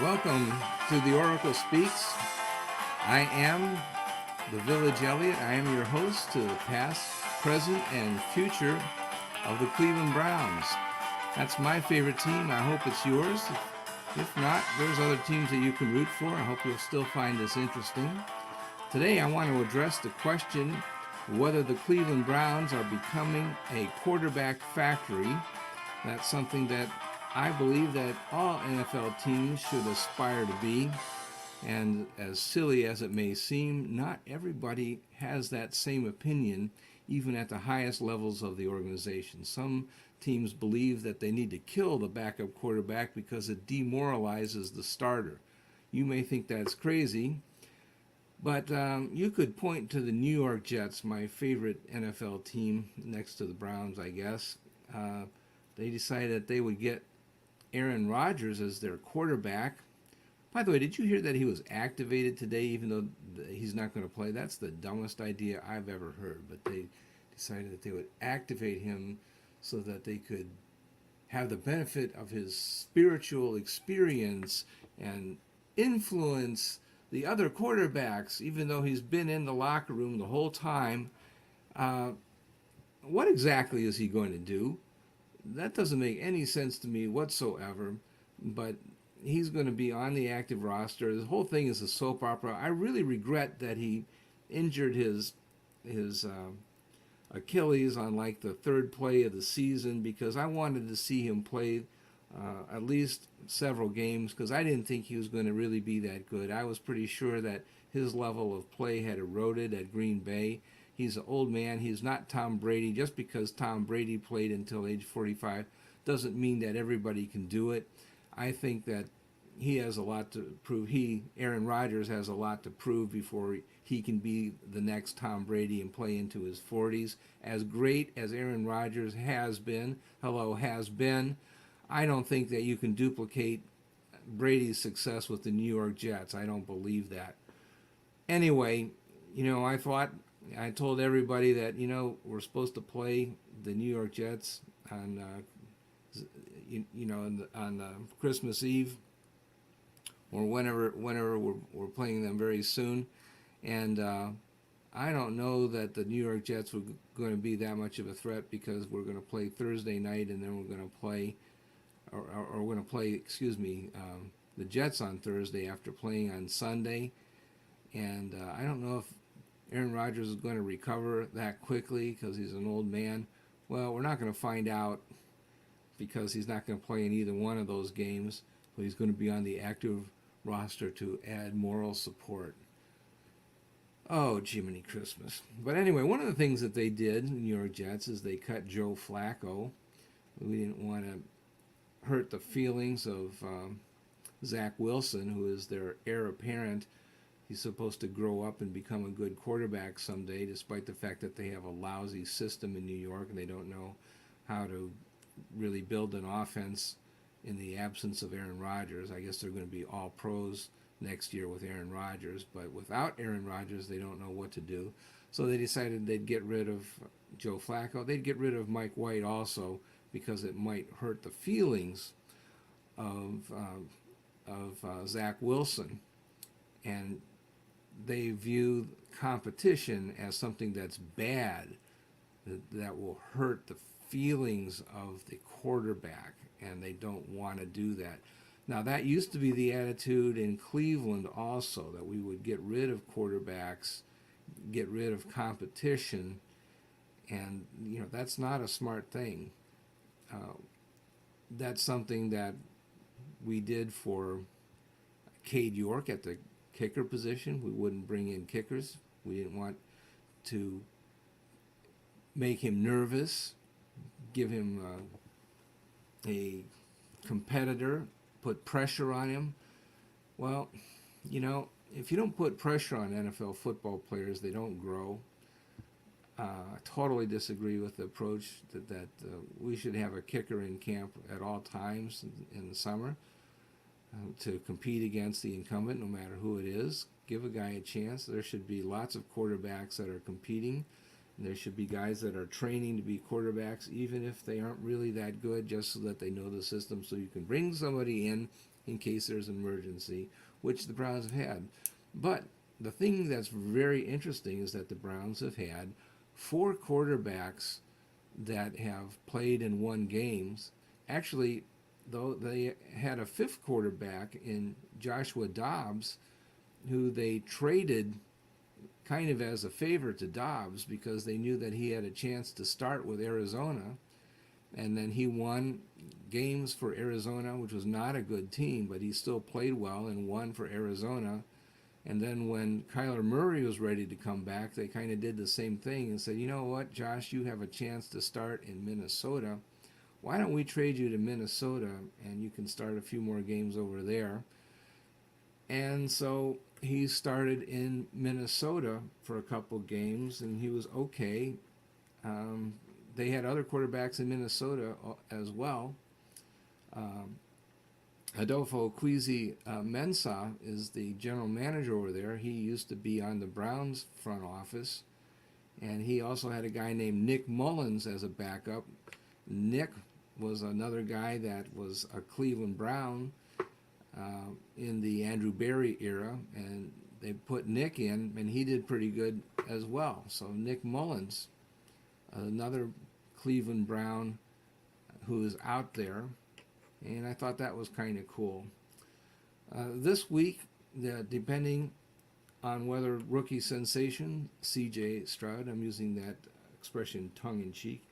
Welcome to the Oracle Speaks. I am the Village Elliott. I am your host to the past, present, and future of the Cleveland Browns. That's my favorite team. I hope it's yours. If not, there's other teams that you can root for. I hope you'll still find this interesting. Today I want to address the question whether the Cleveland Browns are becoming a quarterback factory. That's something that I believe that all NFL teams should aspire to be. And as silly as it may seem, not everybody has that same opinion, even at the highest levels of the organization. Some teams believe that they need to kill the backup quarterback because it demoralizes the starter. You may think that's crazy, but you could point to the New York Jets, my favorite NFL team next to the Browns, I guess. They decided that they would get Aaron Rodgers as their quarterback. By the way, did you hear that he was activated today even though he's not going to play? That's the dumbest idea I've ever heard. But they decided that they would activate him so that they could have the benefit of his spiritual experience and influence the other quarterbacks, even though he's been in the locker room the whole time. What exactly is he going to do? That doesn't make any sense to me whatsoever, but he's going to be on the active roster. The whole thing is a soap opera. I really regret that he injured his Achilles on like the third play of the season, because I wanted to see him play at least several games, because I didn't think he was going to really be that good. I was pretty sure that his level of play had eroded at Green Bay. He's an old man. He's not Tom Brady. Just because Tom Brady played until age 45 doesn't mean that everybody can do it. I think that he has a lot to prove. Aaron Rodgers, has a lot to prove before he can be the next Tom Brady and play into his 40s. As great as Aaron Rodgers has been, I don't think that you can duplicate Brady's success with the New York Jets. I don't believe that. Anyway, I told everybody that we're supposed to play the New York Jets on on Christmas Eve, or whenever we're playing them very soon, and I don't know that the New York Jets were going to be that much of a threat, because we're going to play Thursday night, and then we're going to play, or we're going to play, the Jets on Thursday after playing on Sunday, and I don't know if Aaron Rodgers is going to recover that quickly because he's an old man. Well, we're not going to find out, because he's not going to play in either one of those games, but he's going to be on the active roster to add moral support. Oh, Jiminy Christmas. But anyway, one of the things that they did, the New York Jets, is they cut Joe Flacco. We didn't want to hurt the feelings of Zach Wilson, who is their heir apparent. He's supposed to grow up and become a good quarterback someday, despite the fact that they have a lousy system in New York and they don't know how to really build an offense in the absence of Aaron Rodgers. I guess they're going to be all pros next year with Aaron Rodgers, but without Aaron Rodgers, they don't know what to do. So they decided they'd get rid of Joe Flacco. They'd get rid of Mike White also, because it might hurt the feelings of Zach Wilson. And they view competition as something that's bad, that will hurt the feelings of the quarterback, and they don't want to do that. Now, that used to be the attitude in Cleveland also, that we would get rid of quarterbacks, get rid of competition, and that's not a smart thing. That's something that we did for Cade York at the kicker position. We wouldn't bring in kickers. We didn't want to make him nervous, give him a competitor, put pressure on him. Well, if you don't put pressure on NFL football players, they don't grow. I totally disagree with the approach that we should have a kicker in camp at all times in the summer to compete against the incumbent, no matter who it is. Give a guy a chance. There should be lots of quarterbacks that are competing. There should be guys that are training to be quarterbacks, even if they aren't really that good, just so that they know the system. So you can bring somebody in in case there's an emergency, which the Browns have had. But the thing that's very interesting is that the Browns have had 4 quarterbacks that have played and won games. Actually, though, they had a 5th quarterback in Joshua Dobbs, who they traded kind of as a favor to Dobbs because they knew that he had a chance to start with Arizona. And then he won games for Arizona, which was not a good team, but he still played well and won for Arizona. And then when Kyler Murray was ready to come back, they kind of did the same thing and said, you know what, Josh, you have a chance to start in Minnesota. Why don't we trade you to Minnesota and you can start a few more games over there? And so he started in Minnesota for a couple games, and he was okay. They had other quarterbacks in Minnesota as well. Adolfo Kwesi Mensah is the general manager over there. He used to be on the Browns front office. And he also had a guy named Nick Mullins as a backup. Nick was another guy that was a Cleveland Brown in the Andrew Berry era. And they put Nick in, and he did pretty good as well. So Nick Mullins, another Cleveland Brown who is out there. And I thought that was kind of cool. This week, depending on whether rookie sensation, C.J. Stroud, I'm using that expression tongue-in-cheek,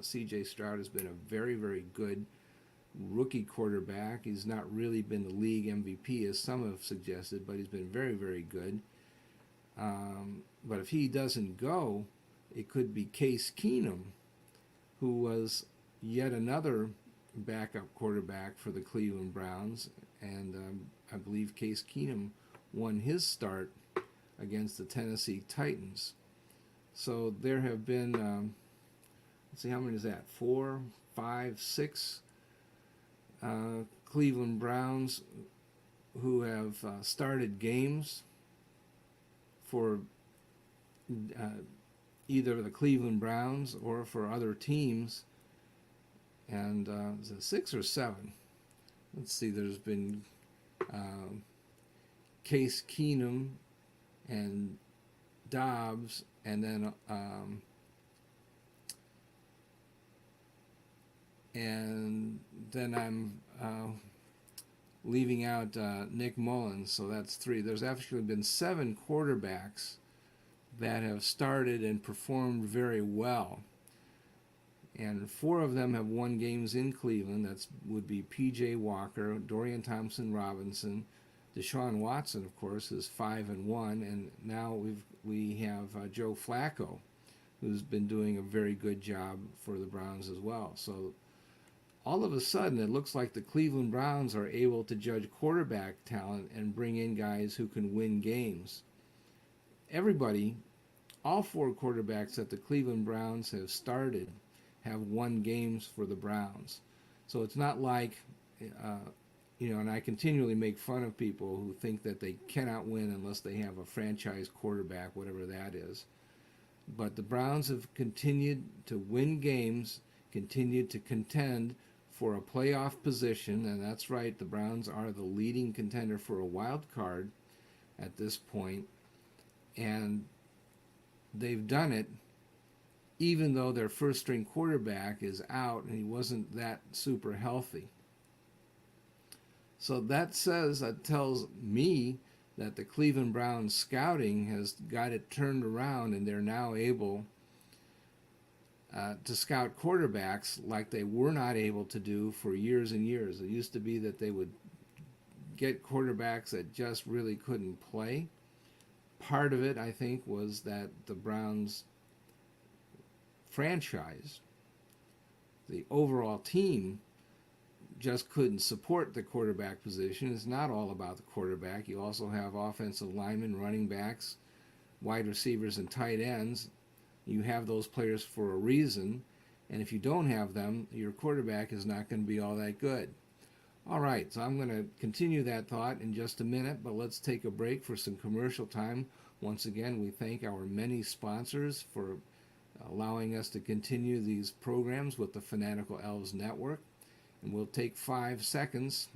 C.J. Stroud has been a very, very good rookie quarterback. He's not really been the league MVP, as some have suggested, but he's been very, very good. But if he doesn't go, it could be Case Keenum, who was yet another backup quarterback for the Cleveland Browns, and I believe Case Keenum won his start against the Tennessee Titans. So there have been, let's see, how many is that? 4, 5, 6 Cleveland Browns who have started games for either the Cleveland Browns or for other teams. And is it 6 or 7? Let's see, there's been Case Keenum and Dobbs, and then I'm leaving out Nick Mullins, so that's 3. There's actually been 7 quarterbacks that have started and performed very well. And 4 of them have won games in Cleveland. That would be P.J. Walker, Dorian Thompson-Robinson, Deshaun Watson, of course, is 5-1, and now we have Joe Flacco, who's been doing a very good job for the Browns as well. So all of a sudden, it looks like the Cleveland Browns are able to judge quarterback talent and bring in guys who can win games. Everybody, all 4 quarterbacks that the Cleveland Browns have started have won games for the Browns. So it's not like, and I continually make fun of people who think that they cannot win unless they have a franchise quarterback, whatever that is. But the Browns have continued to win games, continued to contend for a playoff position, and that's right, the Browns are the leading contender for a wild card at this point, and they've done it even though their first-string quarterback is out and he wasn't that super healthy. So that tells me that the Cleveland Browns scouting has got it turned around, and they're now able to scout quarterbacks like they were not able to do for years and years. It used to be that they would get quarterbacks that just really couldn't play. Part of it, I think, was that the Browns franchise, the overall team, just couldn't support the quarterback position. It's not all about the quarterback. You also have offensive linemen, running backs, wide receivers, and tight ends. You have those players for a reason, and if you don't have them, your quarterback is not going to be all that good. All right, so I'm going to continue that thought in just a minute, but let's take a break for some commercial time. Once again, we thank our many sponsors for allowing us to continue these programs with the Fanatical Elves Network. And we'll take 5 seconds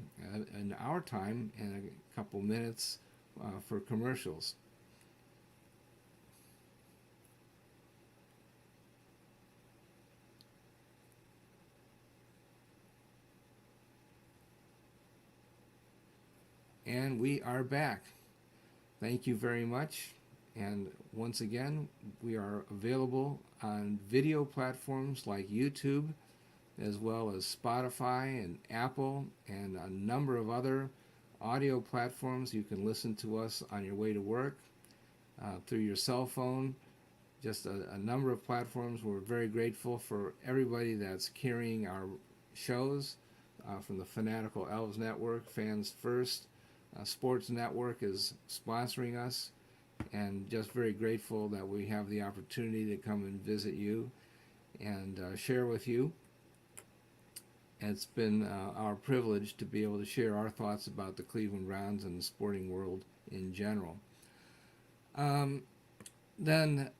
in our time and a couple minutes for commercials. And we are back. Thank you very much. And once again, we are available on video platforms like YouTube, as well as Spotify and Apple and a number of other audio platforms. You can listen to us on your way to work, through your cell phone, just a number of platforms. We're very grateful for everybody that's carrying our shows, from the Fanatical Elves Network, Fans First, Sports Network is sponsoring us, and just very grateful that we have the opportunity to come and visit you and share with you. It's been our privilege to be able to share our thoughts about the Cleveland Browns and the sporting world in general. Then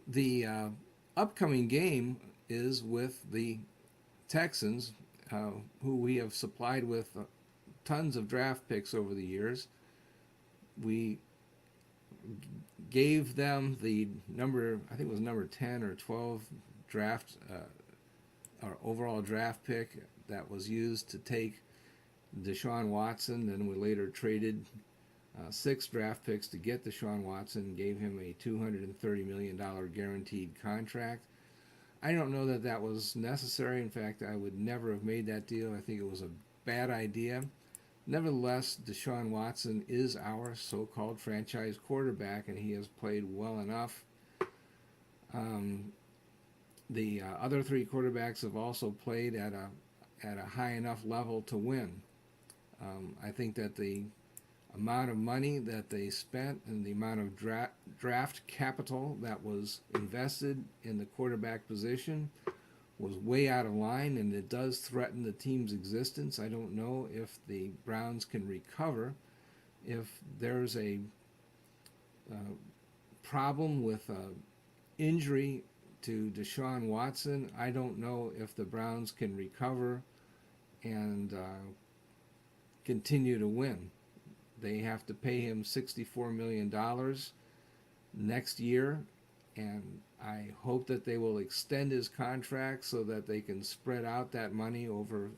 the upcoming game is with the Texans, who we have supplied with tons of draft picks over the years. We gave them the number, I think it was number 10 or 12 draft, our overall draft pick that was used to take Deshaun Watson. Then we later traded 6 draft picks to get Deshaun Watson, gave him a $230 million guaranteed contract. I don't know that that was necessary. In fact, I would never have made that deal. I think it was a bad idea. Nevertheless, Deshaun Watson is our so-called franchise quarterback, and he has played well enough. The other 3 quarterbacks have also played at a high enough level to win. I think that the amount of money that they spent and the amount of draft capital that was invested in the quarterback position was way out of line, and it does threaten the team's existence. I don't know if the Browns can recover. If there's a problem with injury to Deshaun Watson, I don't know if the Browns can recover and continue to win. They have to pay him $64 million next year, and I hope that they will extend his contract so that they can spread out that money over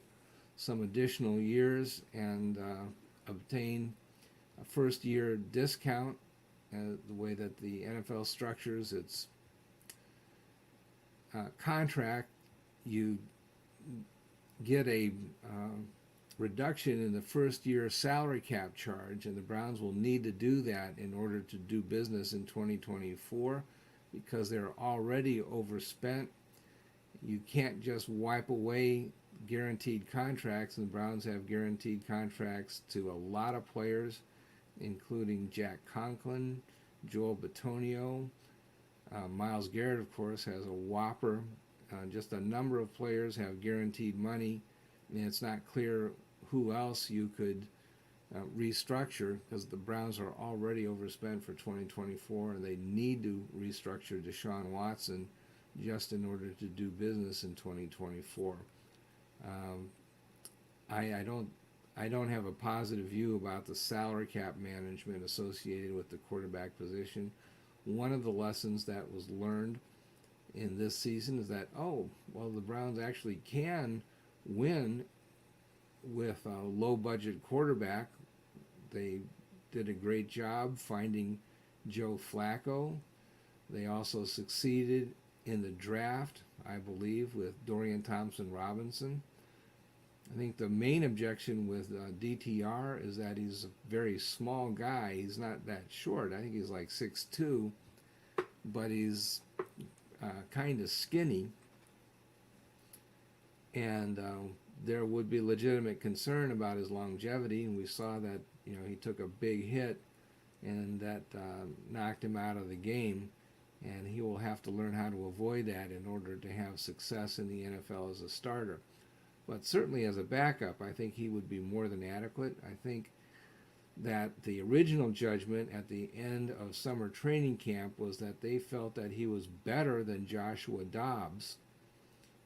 some additional years and obtain a first-year discount. The way that the NFL structures its contract, you get a reduction in the first-year salary cap charge, and the Browns will need to do that in order to do business in 2024 because they're already overspent. You can't just wipe away guaranteed contracts, and the Browns have guaranteed contracts to a lot of players, including Jack Conklin, Joel Bitonio. Myles Garrett, of course, has a whopper. Just a number of players have guaranteed money, and it's not clear who else you could restructure because the Browns are already overspent for 2024, and they need to restructure Deshaun Watson just in order to do business in 2024. I don't have a positive view about the salary cap management associated with the quarterback position. One of the lessons that was learned in this season is that, the Browns actually can win with a low-budget quarterback. They did a great job finding Joe Flacco. They also succeeded in the draft, I believe, with Dorian Thompson-Robinson. I think the main objection with DTR is that he's a very small guy. He's not that short. I think he's like 6'2", but he's kind of skinny. And there would be legitimate concern about his longevity, and we saw that he took a big hit, and that knocked him out of the game, and he will have to learn how to avoid that in order to have success in the NFL as a starter. But certainly as a backup, I think he would be more than adequate. I think that the original judgment at the end of summer training camp was that they felt that he was better than Joshua Dobbs.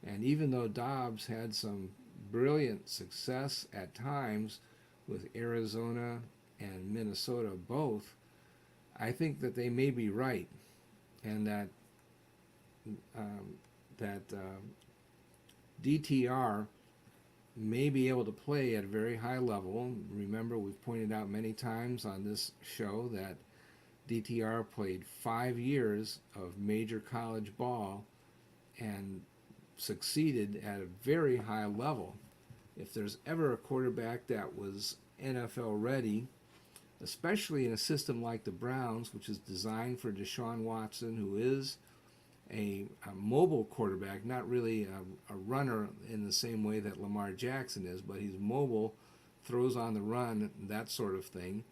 And even though Dobbs had some brilliant success at times with Arizona and Minnesota both, I think that they may be right, and that um, DTR may be able to play at a very high level. Remember, we've pointed out many times on this show that DTR played 5 years of major college ball and succeeded at a very high level. If there's ever a quarterback that was NFL ready, especially in a system like the Browns, which is designed for Deshaun Watson, who is a mobile quarterback, not really a runner in the same way that Lamar Jackson is, but he's mobile, throws on the run, that sort of thing.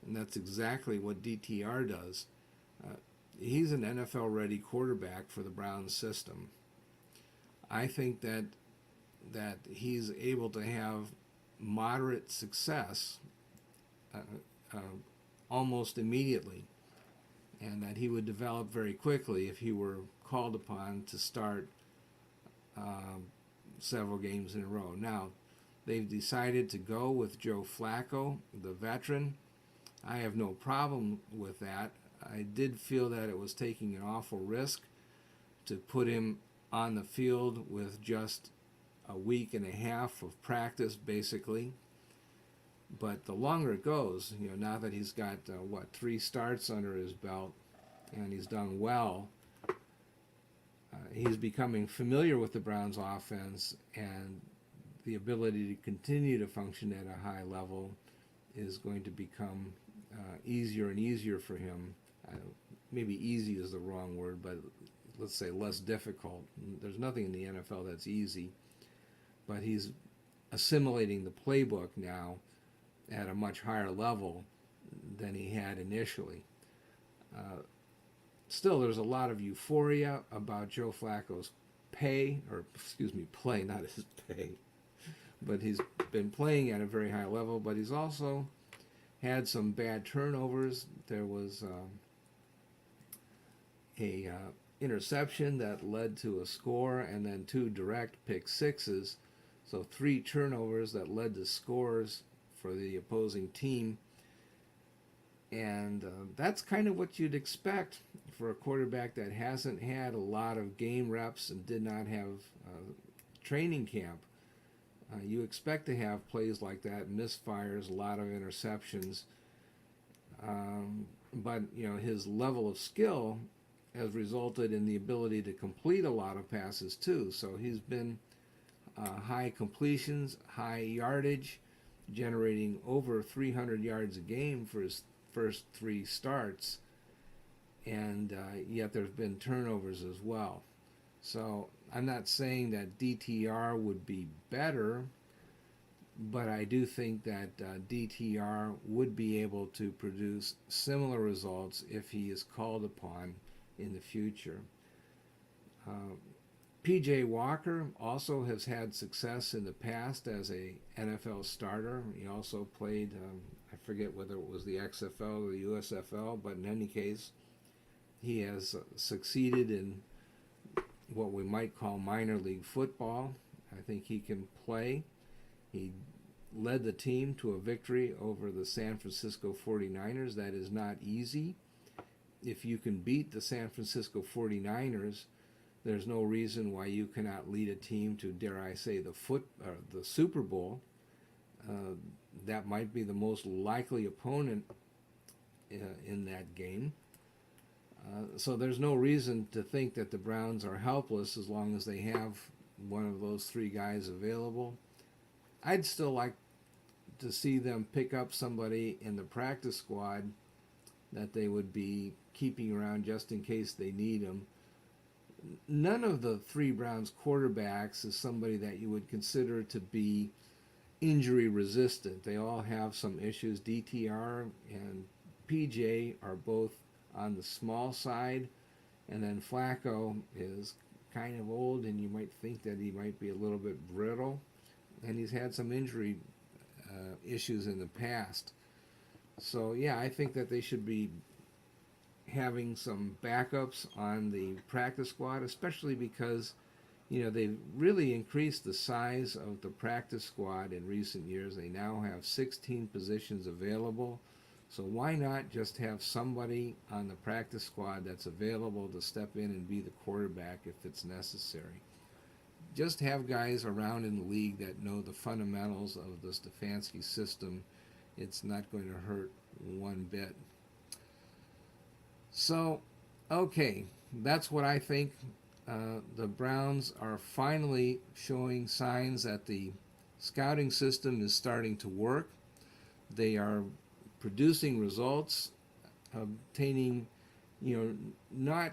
And that's exactly what DTR does. He's an NFL-ready quarterback for the Browns system. I think that he's able to have moderate success almost immediately, and that he would develop very quickly if he were called upon to start several games in a row. Now, they've decided to go with Joe Flacco, the veteran. I have no problem with that. I did feel that it was taking an awful risk to put him on the field with just a week and a half of practice, basically. But the longer it goes, now that he's got 3 starts under his belt, and he's done well, he's becoming familiar with the Browns' offense, and the ability to continue to function at a high level is going to become easier and easier for him. Maybe easy is the wrong word, but let's say less difficult. There's nothing in the NFL that's easy, but he's assimilating the playbook now at a much higher level than he had initially. Still, there's a lot of euphoria about Joe Flacco's play, not his pay. But he's been playing at a very high level, but he's also had some bad turnovers. There was a interception that led to a score, and then 2 direct pick sixes. So 3 turnovers that led to scores for the opposing team. And that's kind of what you'd expect for a quarterback that hasn't had a lot of game reps and did not have training camp. You expect to have plays like that, misfires, a lot of interceptions. But his level of skill has resulted in the ability to complete a lot of passes too. So he's been high completions, high yardage, generating over 300 yards a game for his first 3 starts, and yet there's been turnovers as well. So I'm not saying that DTR would be better, but I do think that DTR would be able to produce similar results if he is called upon in the future. P.J. Walker also has had success in the past as a NFL starter. He also played, I forget whether it was the XFL or the USFL, but in any case, he has succeeded in what we might call minor league football. I think he can play. He led the team to a victory over the San Francisco 49ers. That is not easy. If you can beat the San Francisco 49ers, there's no reason why you cannot lead a team to, dare I say, the Super Bowl. That might be the most likely opponent in that game. So there's no reason to think that the Browns are helpless as long as they have one of those 3 guys available. I'd still like to see them pick up somebody in the practice squad that they would be keeping around just in case they need them. None of the 3 Browns quarterbacks is somebody that you would consider to be injury resistant. They all have some issues. DTR and PJ are both on the small side, and then Flacco is kind of old, and you might think that he might be a little bit brittle, and he's had some injury issues in the past. So yeah, I think that they should be having some backups on the practice squad, especially because You know, they've really increased the size of the practice squad in recent years. They now have 16 positions available. So why not just have somebody on the practice squad that's available to step in and be the quarterback if it's necessary? Just have guys around in the league that know the fundamentals of the Stefanski system. It's not going to hurt one bit. So, okay, that's what I think. The Browns are finally showing signs that the scouting system is starting to work. They are producing results, obtaining, not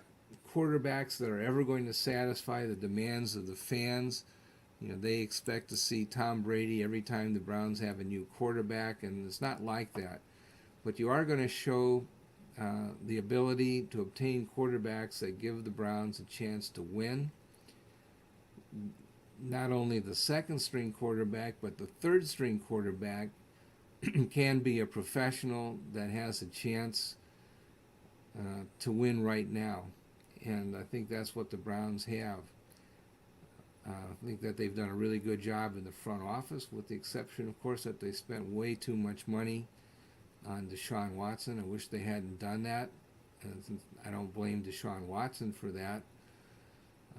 quarterbacks that are ever going to satisfy the demands of the fans. They expect to see Tom Brady every time the Browns have a new quarterback, and it's not like that. But you are going to show the ability to obtain quarterbacks that give the Browns a chance to win. Not only the second string quarterback, but the third string quarterback can be a professional that has a chance to win right now. And I think that's what the Browns have. I think that they've done a really good job in the front office, with the exception, of course, that they spent way too much money on Deshaun Watson. I wish they hadn't done that. And I don't blame Deshaun Watson for that.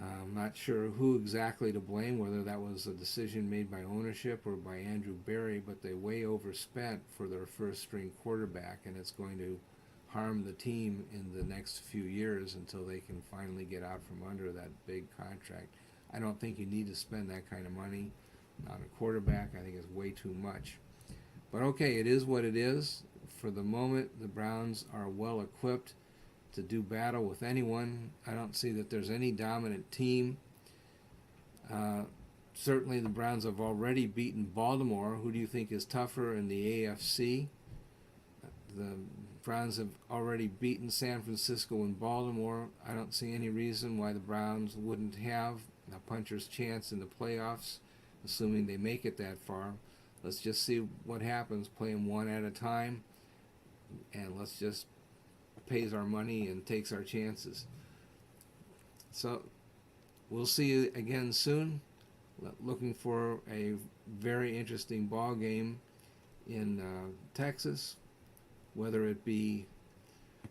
I'm not sure who exactly to blame, whether that was a decision made by ownership or by Andrew Berry, but they way overspent for their first string quarterback, and it's going to harm the team in the next few years until they can finally get out from under that big contract. I don't think you need to spend that kind of money on a quarterback. I think it's way too much. But okay, it is what it is. For the moment, the Browns are well equipped to do battle with anyone. I don't see that there's any dominant team. Certainly the Browns have already beaten Baltimore. Who do you think is tougher in the AFC? The Browns have already beaten San Francisco and Baltimore. I don't see any reason why the Browns wouldn't have a puncher's chance in the playoffs, assuming they make it that far. Let's just see what happens. Play them one at a time, and let's just pays our money and takes our chances. So we'll see you again soon. Looking for a very interesting ball game in Texas, whether it be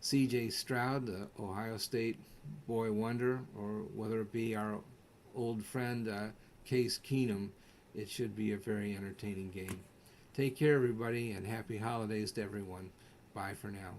C.J. Stroud, the Ohio State boy wonder, or whether it be our old friend Case Keenum. It should be a very entertaining game. Take care, everybody, and happy holidays to everyone. Bye for now.